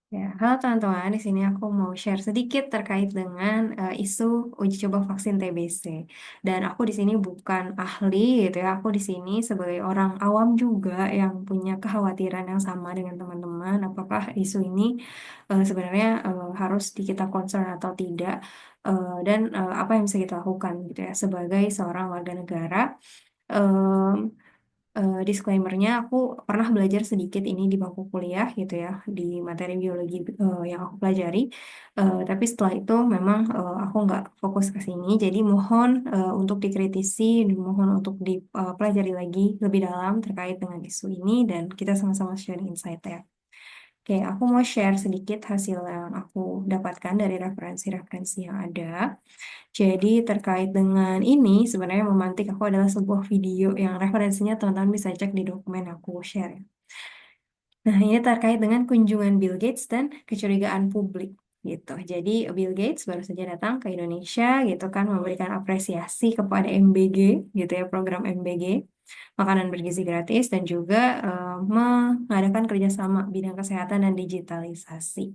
Ya, halo teman-teman, di sini aku mau share sedikit terkait dengan isu uji coba vaksin TBC. Dan aku di sini bukan ahli gitu ya, aku di sini sebagai orang awam juga yang punya kekhawatiran yang sama dengan teman-teman. Apakah isu ini sebenarnya harus kita concern atau tidak, dan apa yang bisa kita lakukan gitu ya sebagai seorang warga negara. Disclaimer-nya, aku pernah belajar sedikit ini di bangku kuliah gitu ya, di materi biologi yang aku pelajari. Tapi setelah itu memang aku nggak fokus ke sini. Jadi mohon untuk dikritisi, dan mohon untuk dipelajari lagi lebih dalam terkait dengan isu ini, dan kita sama-sama sharing insight ya. Oke, aku mau share sedikit hasil yang aku dapatkan dari referensi-referensi yang ada. Jadi terkait dengan ini, sebenarnya yang memantik aku adalah sebuah video yang referensinya teman-teman bisa cek di dokumen aku share. Nah, ini terkait dengan kunjungan Bill Gates dan kecurigaan publik gitu. Jadi Bill Gates baru saja datang ke Indonesia gitu kan, memberikan apresiasi kepada MBG gitu ya, program MBG, makanan bergizi gratis, dan juga mengadakan kerjasama bidang kesehatan dan digitalisasi,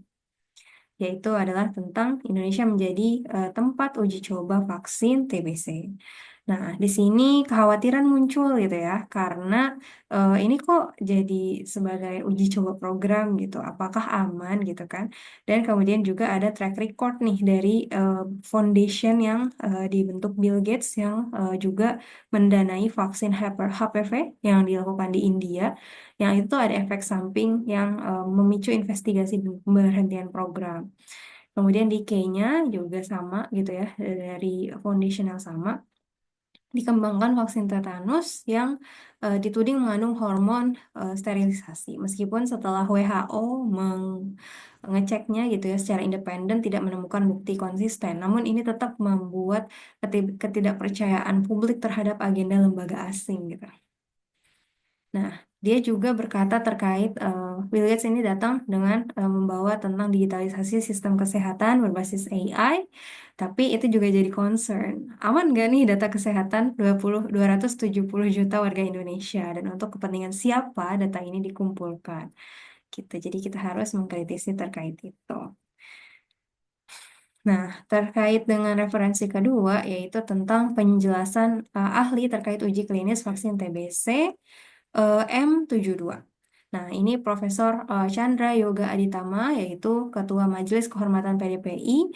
yaitu adalah tentang Indonesia menjadi tempat uji coba vaksin TBC. Nah, di sini kekhawatiran muncul gitu ya, karena ini kok jadi sebagai uji coba program gitu, apakah aman gitu kan? Dan kemudian juga ada track record nih dari foundation yang dibentuk Bill Gates yang juga mendanai vaksin HPV yang dilakukan di India, yang itu ada efek samping yang memicu investigasi pemberhentian program. Kemudian di Kenya juga sama gitu ya, dari foundation yang sama dikembangkan vaksin tetanus yang dituding mengandung hormon sterilisasi. Meskipun setelah WHO mengeceknya gitu ya secara independen tidak menemukan bukti konsisten, namun ini tetap membuat ketidakpercayaan publik terhadap agenda lembaga asing gitu. Nah, dia juga berkata terkait Bill Gates ini datang dengan membawa tentang digitalisasi sistem kesehatan berbasis AI, tapi itu juga jadi concern. Aman nggak nih data kesehatan 270 juta warga Indonesia, dan untuk kepentingan siapa data ini dikumpulkan? Gitu. Jadi kita harus mengkritisi terkait itu. Nah, terkait dengan referensi kedua, yaitu tentang penjelasan ahli terkait uji klinis vaksin TBC M72. Nah, ini Profesor Chandra Yoga Aditama, yaitu Ketua Majelis Kehormatan PDPI,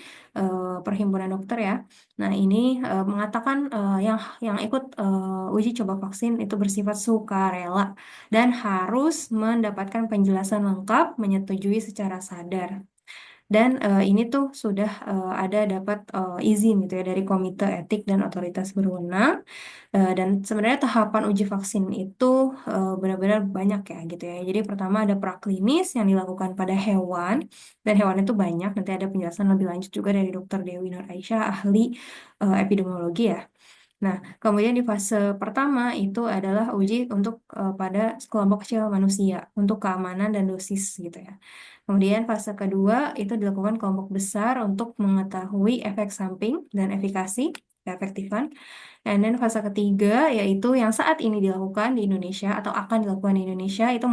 Perhimpunan Dokter ya. Nah, ini mengatakan yang ikut uji coba vaksin itu bersifat sukarela dan harus mendapatkan penjelasan lengkap, menyetujui secara sadar. Dan ini tuh sudah ada dapat izin gitu ya dari Komite Etik dan otoritas berwenang. Dan sebenarnya tahapan uji vaksin itu benar-benar banyak ya gitu ya. Jadi pertama ada praklinis yang dilakukan pada hewan, dan hewan itu banyak. Nanti ada penjelasan lebih lanjut juga dari Dr. Dewi Nur Aisyah, ahli epidemiologi ya. Nah, kemudian di fase pertama itu adalah uji untuk pada kelompok kecil manusia untuk keamanan dan dosis gitu ya. Kemudian fase kedua itu dilakukan kelompok besar untuk mengetahui efek samping dan efikasi, keefektifan. Dan then fase ketiga yaitu yang saat ini dilakukan di Indonesia atau akan dilakukan di Indonesia itu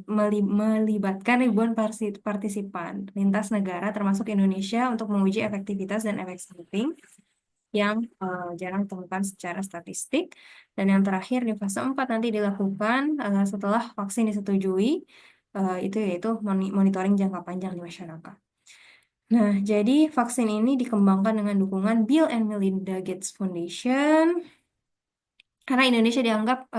melibatkan ribuan partisipan lintas negara termasuk Indonesia untuk menguji efektivitas dan efek samping yang jarang ditemukan secara statistik. Dan yang terakhir di fase 4 nanti dilakukan setelah vaksin disetujui, itu yaitu monitoring jangka panjang di masyarakat. Nah, jadi vaksin ini dikembangkan dengan dukungan Bill and Melinda Gates Foundation, karena Indonesia dianggap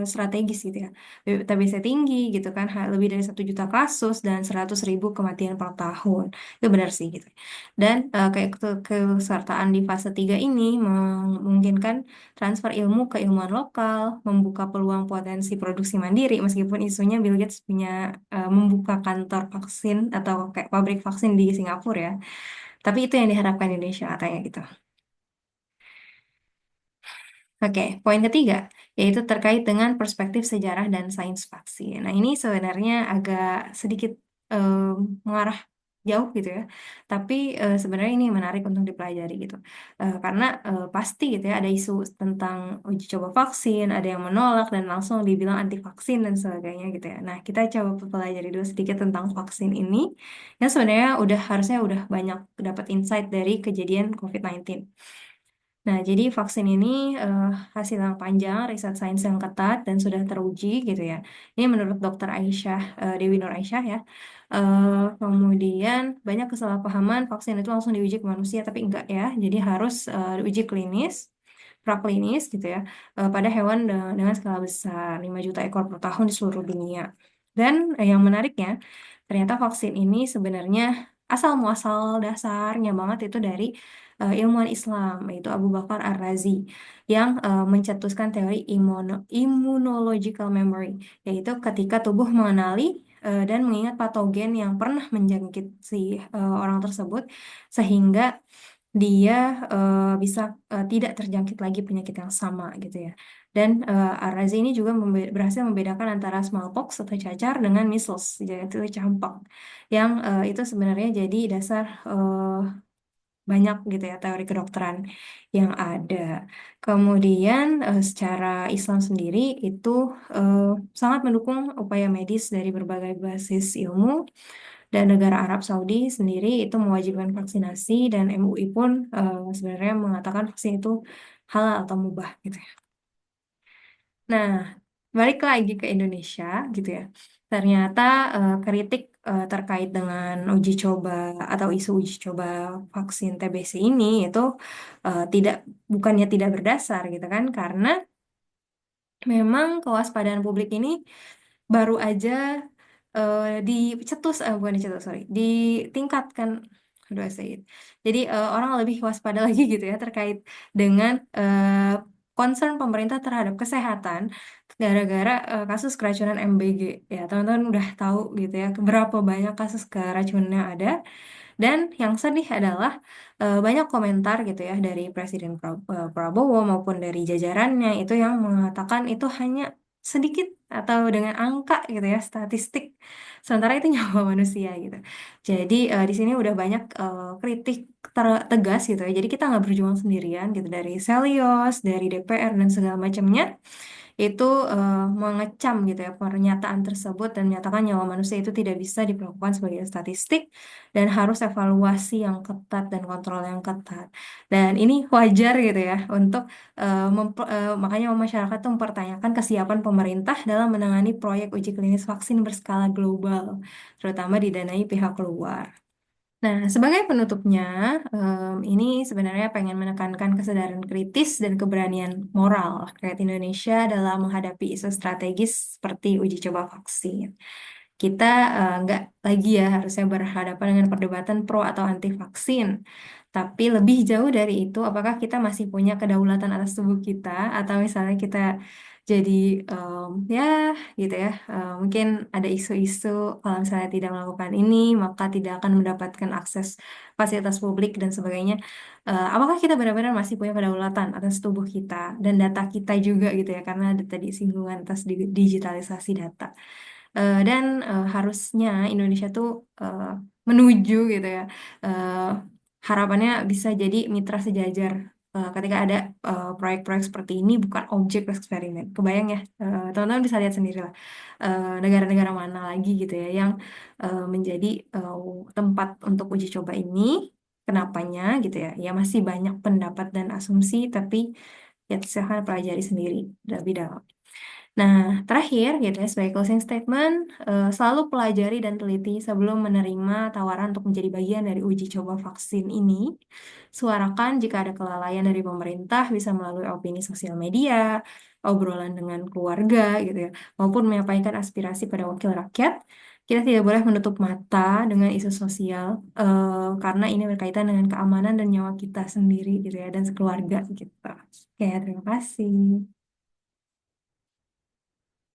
strategis gitu ya, TBC tinggi gitu kan, lebih dari 1 juta kasus dan 100.000 kematian per tahun, itu benar sih gitu. Dan kayak kesertaan di fase 3 ini memungkinkan transfer ilmu ke ilmuwan lokal, membuka peluang potensi produksi mandiri, meskipun isunya Bill Gates punya membuka kantor vaksin atau kayak pabrik vaksin di Singapura ya, tapi itu yang diharapkan Indonesia katanya gitu. Oke, poin ketiga, yaitu terkait dengan perspektif sejarah dan sains vaksin. Nah, ini sebenarnya agak sedikit mengarah jauh gitu ya. Tapi sebenarnya ini menarik untuk dipelajari gitu. Karena pasti gitu ya ada isu tentang uji coba vaksin, ada yang menolak dan langsung dibilang anti vaksin dan sebagainya gitu ya. Nah, kita coba pelajari dulu sedikit tentang vaksin ini. Yang sebenarnya harusnya udah banyak dapat insight dari kejadian COVID-19. Nah, jadi vaksin ini eh, hasil yang panjang, riset sains yang ketat dan sudah teruji gitu ya. Ini menurut Dr. Aisyah, Dewi Nur Aisyah ya. Kemudian banyak kesalahpahaman vaksin itu langsung diuji ke manusia, tapi enggak ya. Jadi harus diuji klinis, praklinis gitu ya, pada hewan dengan skala besar, 5 juta ekor per tahun di seluruh dunia. Dan yang menariknya, ternyata vaksin ini sebenarnya asal muasal dasarnya banget itu dari ilmuwan Islam, yaitu Abu Bakar Ar-Razi, yang mencetuskan teori immunological memory, yaitu ketika tubuh mengenali dan mengingat patogen yang pernah menjangkit si orang tersebut, sehingga dia bisa tidak terjangkit lagi penyakit yang sama gitu ya. Dan Ar-Razi ini juga berhasil membedakan antara smallpox atau cacar dengan measles, yaitu campak, yang itu sebenarnya jadi dasar banyak gitu ya teori kedokteran yang ada. Kemudian secara Islam sendiri itu eh, sangat mendukung upaya medis dari berbagai basis ilmu, dan negara Arab Saudi sendiri itu mewajibkan vaksinasi, dan MUI pun sebenarnya mengatakan vaksin itu halal atau mubah gitu ya. Nah, balik lagi ke Indonesia gitu ya. Ternyata kritik terkait dengan uji coba atau isu uji coba vaksin TBC ini itu tidak bukannya tidak berdasar gitu kan, karena memang kewaspadaan publik ini baru aja bukan dicetus, sorry, ditingkatkan. Aduh, Said. Jadi orang lebih waspada lagi gitu ya terkait dengan concern pemerintah terhadap kesehatan gara-gara kasus keracunan MBG. Ya, teman-teman udah tahu gitu ya berapa banyak kasus keracunan yang ada. Dan yang sedih adalah banyak komentar gitu ya dari Presiden Prabowo maupun dari jajarannya itu yang mengatakan itu hanya sedikit atau dengan angka gitu ya, statistik. Sementara itu nyawa manusia gitu. Jadi di sini udah banyak kritik tegas gitu ya. Jadi kita nggak berjuang sendirian gitu, dari Selios, dari DPR dan segala macamnya itu mengecam gitu ya pernyataan tersebut dan menyatakan nyawa manusia itu tidak bisa diperlakukan sebagai statistik dan harus evaluasi yang ketat dan kontrol yang ketat. Dan ini wajar gitu ya untuk makanya masyarakat tuh mempertanyakan kesiapan pemerintah dalam menangani proyek uji klinis vaksin berskala global, terutama didanai pihak luar. Nah, sebagai penutupnya, ini sebenarnya pengen menekankan kesadaran kritis dan keberanian moral rakyat Indonesia dalam menghadapi isu strategis seperti uji coba vaksin. Kita nggak lagi ya harusnya berhadapan dengan perdebatan pro atau anti vaksin. Tapi lebih jauh dari itu, apakah kita masih punya kedaulatan atas tubuh kita, atau misalnya kita jadi ya gitu ya, mungkin ada isu-isu kalau misalnya tidak melakukan ini, maka tidak akan mendapatkan akses fasilitas publik dan sebagainya. Apakah kita benar-benar masih punya kedaulatan atas tubuh kita dan data kita juga gitu ya, karena ada tadi singgungan atas digitalisasi data. Dan harusnya Indonesia tuh eh, menuju gitu ya, eh, harapannya bisa jadi mitra sejajar ketika ada proyek-proyek seperti ini, bukan objek eksperimen. Kebayang ya, teman-teman bisa lihat sendiri lah negara-negara mana lagi gitu ya yang menjadi tempat untuk uji coba ini. Kenapanya gitu ya? Ya masih banyak pendapat dan asumsi, tapi ya silahkan pelajari sendiri lebih dalam. Nah, terakhir gitu ya, sebagai closing statement, selalu pelajari dan teliti sebelum menerima tawaran untuk menjadi bagian dari uji coba vaksin ini. Suarakan jika ada kelalaian dari pemerintah, bisa melalui opini sosial media, obrolan dengan keluarga gitu ya, maupun menyampaikan aspirasi pada wakil rakyat. Kita tidak boleh menutup mata dengan isu sosial, karena ini berkaitan dengan keamanan dan nyawa kita sendiri gitu ya, dan sekeluarga gitu. Oke, terima kasih.